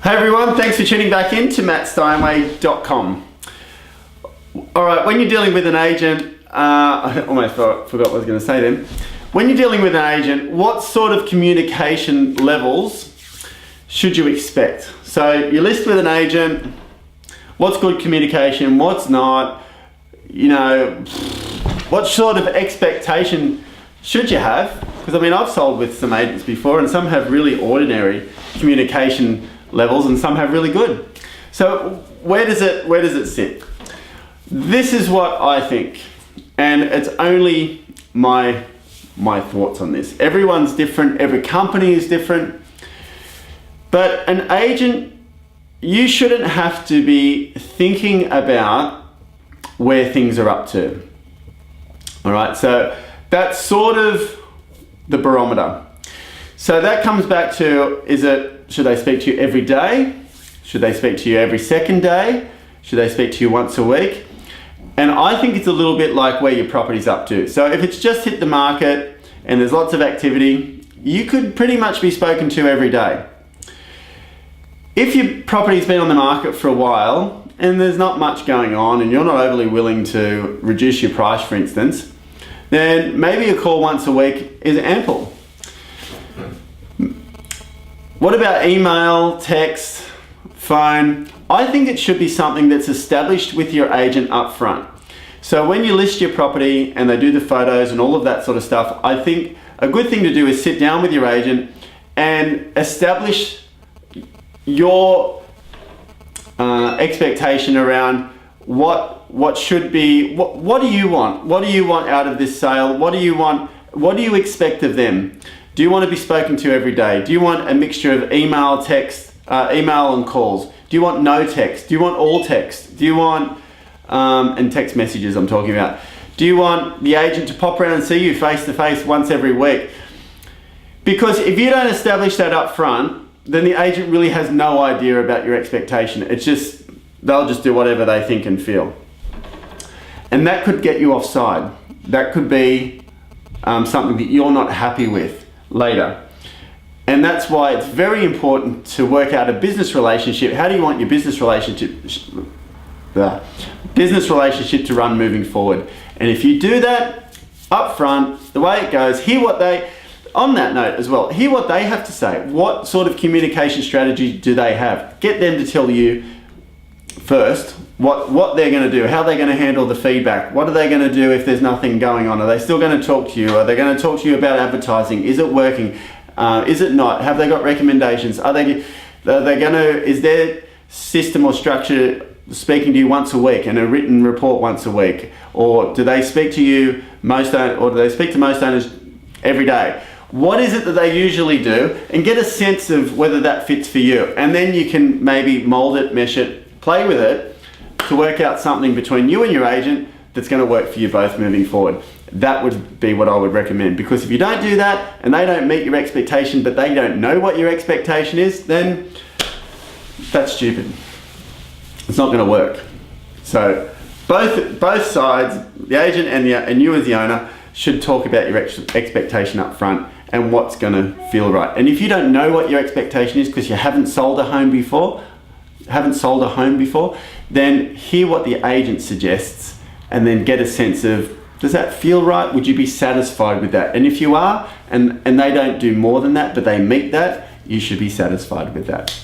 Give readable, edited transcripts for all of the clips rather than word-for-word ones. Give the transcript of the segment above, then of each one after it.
Hey everyone, thanks for tuning back in to mattsteinway.com. Alright, when you're dealing with an agent, I almost forgot what I was going to say then. When you're dealing with an agent, what sort of communication levels should you expect? So you list with an agent, what's good communication, what's not, you know, what sort of expectation should you have? Because I mean, I've sold with some agents before and some have really ordinary communication levels and some have really good. So where does it sit? This is what I think, and it's only my thoughts on this. Everyone's different, every company is different, but an agent, you shouldn't have to be thinking about where things are up to. All right, so that's sort of the barometer. So that comes back to, should they speak to you every day? Should they speak to you every second day? Should they speak to you once a week? And I think it's a little bit like where your property's up to. So if it's just hit the market and there's lots of activity, you could pretty much be spoken to every day. If your property's been on the market for a while and there's not much going on and you're not overly willing to reduce your price, for instance, then maybe a call once a week is ample. What about email, text, phone? I think it should be something that's established with your agent up front. So when you list your property and they do the photos and all of that sort of stuff, I think a good thing to do is sit down with your agent and establish your expectation around what should be, what do you want? What do you want out of this sale? What do you want? What do you expect of them? Do you want to be spoken to every day? Do you want a mixture of email, text, email and calls? Do you want no text? Do you want all text? Do you want, and text messages I'm talking about. Do you want the agent to pop around and see you face to face once every week? Because if you don't establish that up front, then the agent really has no idea about your expectation. It's just, they'll just do whatever they think and feel. And that could get you offside. That could be something that you're not happy with later. And that's why it's very important to work out a business relationship. How do you want your business relationship to run moving forward? And if you do that up front, the way it goes, on that note as well, hear what they have to say. What sort of communication strategy do they have? Get them to tell you first what they're going to do, how they're going to handle the feedback. What are they going to do if there's nothing going on? Are they still going to talk to you? Are they going to talk to you about advertising? Is it working? Is it not? Have they got recommendations? Is their system or structure speaking to you once a week and a written report once a week? Or do they speak to you do they speak to most owners every day? What is it that they usually do? And get a sense of whether that fits for you. And then you can maybe mold it, mesh it, play with it to work out something between you and your agent that's going to work for you both moving forward. That would be what I would recommend, because if you don't do that and they don't meet your expectation but they don't know what your expectation is, then that's stupid. It's not going to work. So both sides, the agent and you as the owner, should talk about your expectation up front and what's going to feel right. And if you don't know what your expectation is because you haven't sold a home before, then hear what the agent suggests and then get a sense of, does that feel right? Would you be satisfied with that? And if you are, and they don't do more than that, but they meet that, you should be satisfied with that.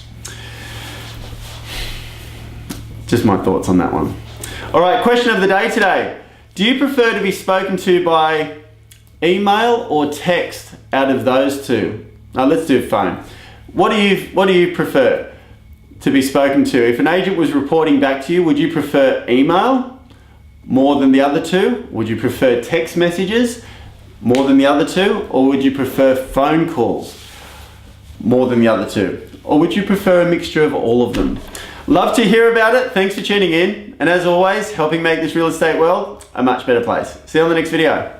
Just my thoughts on that one. All right, question of the day today. Do you prefer to be spoken to by email or text out of those two? Now let's do phone. What do you prefer to be spoken to? If an agent was reporting back to you, would you prefer email more than the other two? Would you prefer text messages more than the other two? Or would you prefer phone calls more than the other two? Or would you prefer a mixture of all of them? Love to hear about it. Thanks for tuning in. And as always, helping make this real estate world a much better place. See you on the next video.